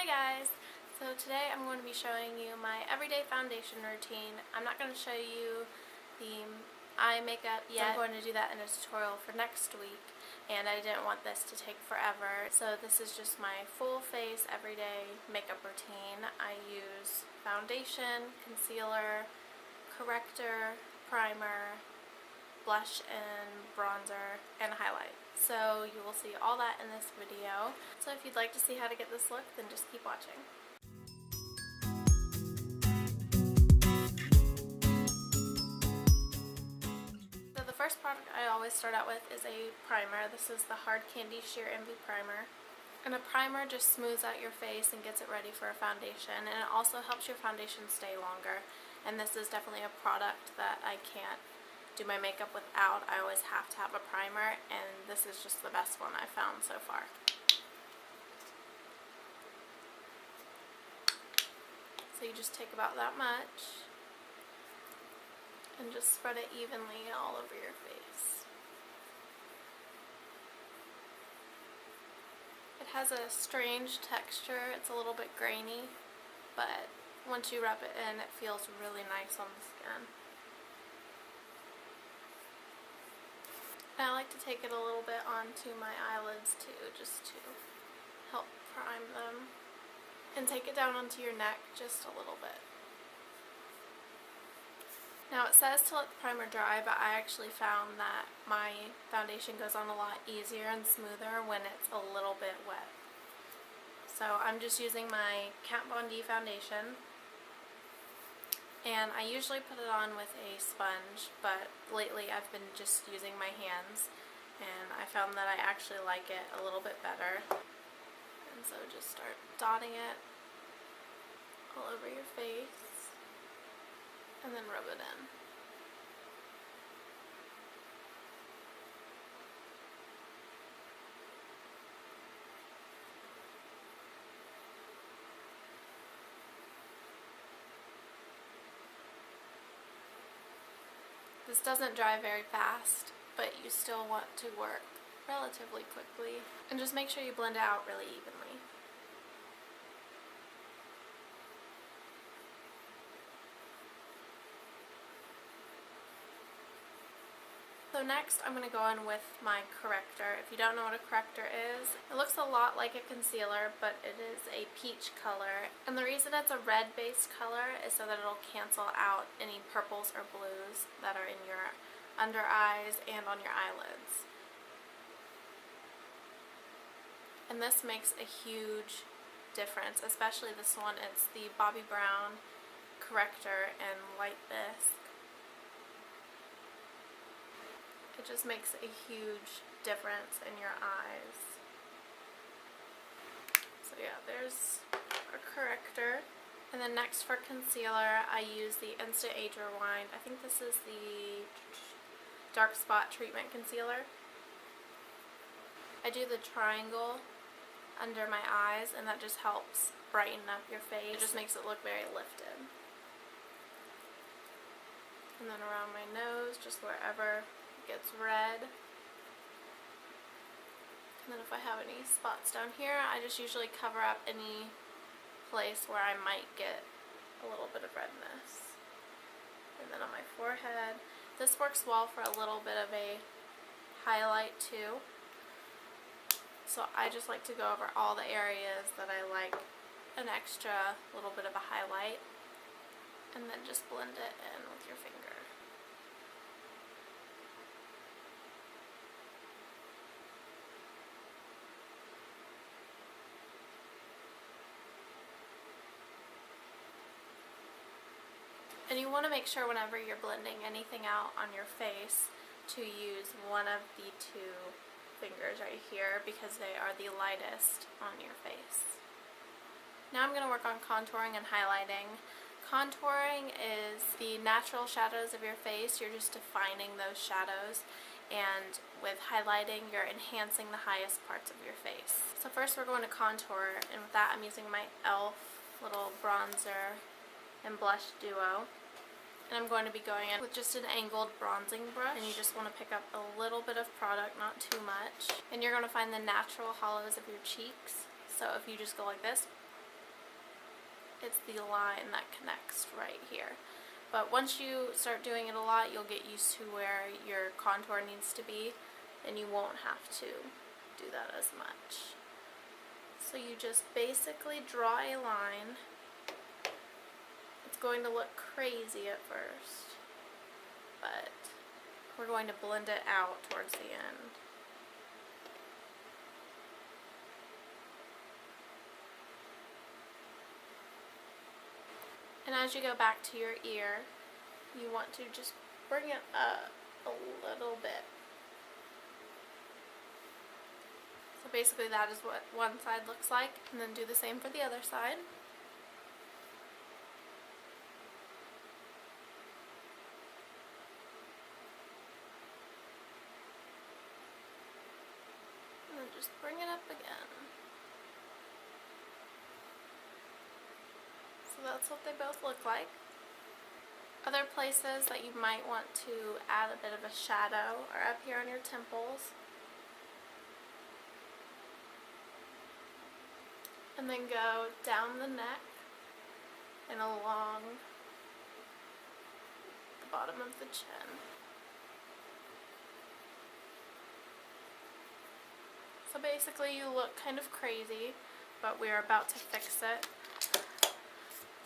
Hi guys! So today I'm going to be showing you my everyday foundation routine. I'm not going to show you the eye makeup yet. I'm going to do that in a tutorial for next week, and I didn't want this to take forever. So this is just my full face everyday makeup routine. I use foundation, concealer, corrector, primer, blush and bronzer, and highlight. So you will see all that in this video. So if you'd like to see how to get this look, then just keep watching. So the first product I always start out with is a primer. This is the Hard Candy Sheer Envy Primer. And a primer just smooths out your face and gets it ready for a foundation, and it also helps your foundation stay longer. And this is definitely a product that I can't do my makeup without. I always have to have a primer, and this is just the best one I've found so far. So you just take about that much and just spread it evenly all over your face. It has a strange texture. It's a little bit grainy, but once you rub it in, it feels really nice on the skin. I like to take it a little bit onto my eyelids too, just to help prime them. And take it down onto your neck just a little bit. Now it says to let the primer dry, but I actually found that my foundation goes on a lot easier and smoother when it's a little bit wet. So I'm just using my Kat Von D foundation. And I usually put it on with a sponge, but lately I've been just using my hands, and I found that I actually like it a little bit better. And so just start dotting it all over your face, and then rub it in. This doesn't dry very fast, but you still want to work relatively quickly. And just make sure you blend it out really evenly. So next I'm going to go in with my corrector. If you don't know what a corrector is, it looks a lot like a concealer, but it is a peach color. And the reason it's a red based color is so that it'll cancel out any purples or blues that are in your under eyes and on your eyelids. And this makes a huge difference, especially this one. It's the Bobbi Brown corrector in Light Bisque. It just makes a huge difference in your eyes. So yeah, there's a corrector. And then next for concealer, I use the Instant Age Rewind. I think this is the Dark Spot Treatment Concealer. I do the triangle under my eyes, and that just helps brighten up your face. It just makes it look very lifted. And then around my nose, just wherever gets red. And then if I have any spots down here, I just usually cover up any place where I might get a little bit of redness. And then on my forehead, this works well for a little bit of a highlight too. So I just like to go over all the areas that I like an extra little bit of a highlight, and then just blend it in with your finger. And you want to make sure whenever you're blending anything out on your face to use one of the two fingers right here, because they are the lightest on your face. Now I'm going to work on contouring and highlighting. Contouring is the natural shadows of your face. You're just defining those shadows. And with highlighting, you're enhancing the highest parts of your face. So first we're going to contour, and with that I'm using my e.l.f. little bronzer and blush duo. And I'm going to be going in with just an angled bronzing brush, and you just want to pick up a little bit of product, not too much. And you're going to find the natural hollows of your cheeks. So if you just go like this, it's the line that connects right here. But once you start doing it a lot, you'll get used to where your contour needs to be, and you won't have to do that as much. So you just basically draw a line. It's going to look crazy at first, but we're going to blend it out towards the end. And as you go back to your ear, you want to just bring it up a little bit. So basically that is what one side looks like, and then do the same for the other side. And then just bring it up again. So that's what they both look like. Other places that you might want to add a bit of a shadow are up here on your temples. And then go down the neck and along the bottom of the chin. So basically you look kind of crazy, but we're about to fix it.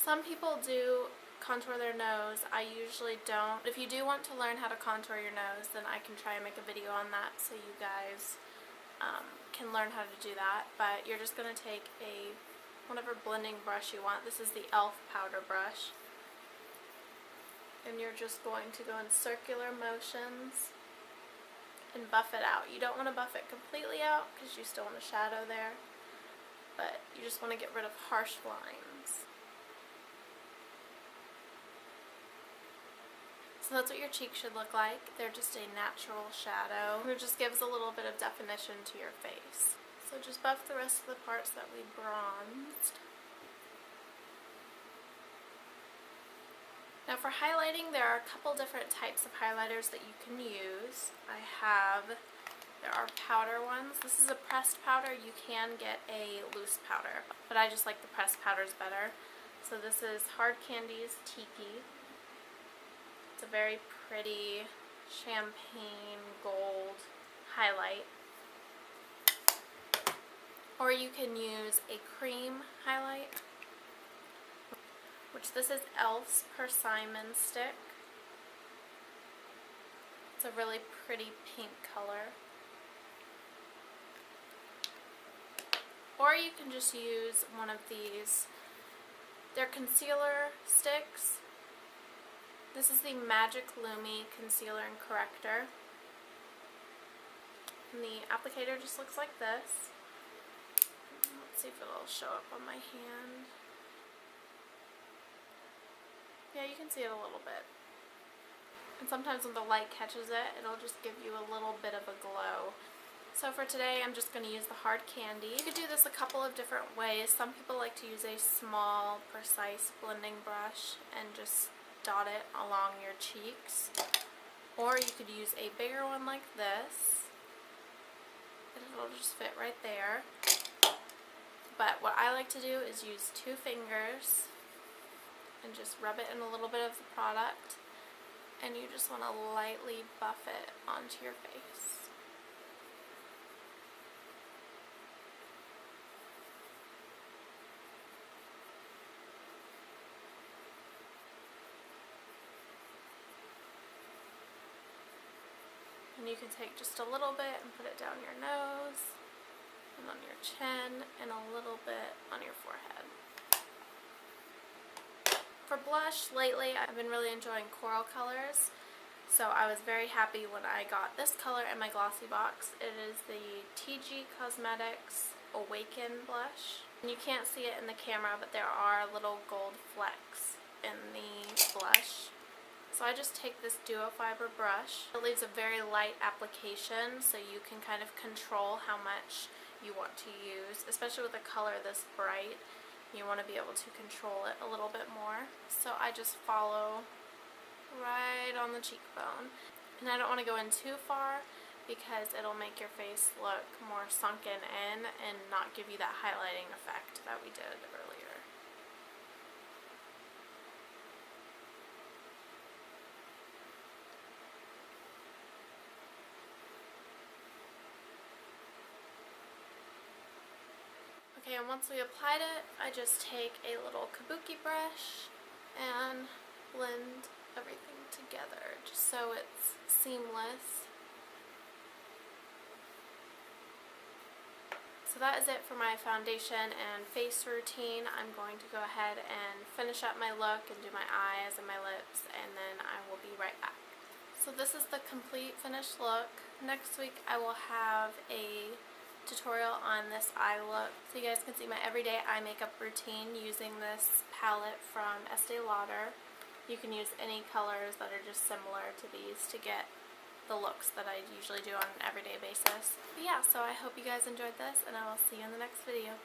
Some people do contour their nose. I usually don't. If you do want to learn how to contour your nose, then I can try and make a video on that so you guys can learn how to do that. But you're just going to take whatever blending brush you want. This is the e.l.f. powder brush. And you're just going to go in circular motions and buff it out. You don't want to buff it completely out because you still want a shadow there, but you just want to get rid of harsh lines. So that's what your cheeks should look like. They're just a natural shadow. It just gives a little bit of definition to your face. So just buff the rest of the parts that we bronzed. Now for highlighting, there are a couple different types of highlighters that you can use. There are powder ones. This is a pressed powder. You can get a loose powder, but I just like the pressed powders better. So this is Hard Candy's Tiki. It's a very pretty champagne gold highlight. Or you can use a cream highlight, which this is e.l.f.'s Persimmon Stick. It's a really pretty pink color. Or you can just use one of these. They're concealer sticks. This is the Magic Lumi Concealer and Corrector. And the applicator just looks like this. Let's see if it'll show up on my hand. Yeah, you can see it a little bit. And sometimes when the light catches it, it'll just give you a little bit of a glow. So for today, I'm just going to use the Hard Candy. You could do this a couple of different ways. Some people like to use a small, precise blending brush and just dot it along your cheeks. Or you could use a bigger one like this. It'll just fit right there. But what I like to do is use 2 fingers and just rub it in a little bit of the product, and you just want to lightly buff it onto your face. And you can take just a little bit and put it down your nose and on your chin and a little bit on your forehead. For blush, lately I've been really enjoying coral colors, so I was very happy when I got this color in my glossy box. It is the TG Cosmetics Awaken blush. And you can't see it in the camera, but there are little gold flecks in the blush. So I just take this duo fiber brush. It leaves a very light application, so you can kind of control how much you want to use, especially with a color this bright. You want to be able to control it a little bit more. So I just follow right on the cheekbone. And I don't want to go in too far because it'll make your face look more sunken in and not give you that highlighting effect that we did earlier. Okay, and once we applied it, I just take a little kabuki brush and blend everything together just so it's seamless. So that is it for my foundation and face routine. I'm going to go ahead and finish up my look and do my eyes and my lips, and then I will be right back. So this is the complete finished look. Next week I will have a tutorial on this eye look so you guys can see my everyday eye makeup routine using this palette from Estee Lauder. You can use any colors that are just similar to these to get the looks that I usually do on an everyday basis. But yeah, so I hope you guys enjoyed this, and I will see you in the next video.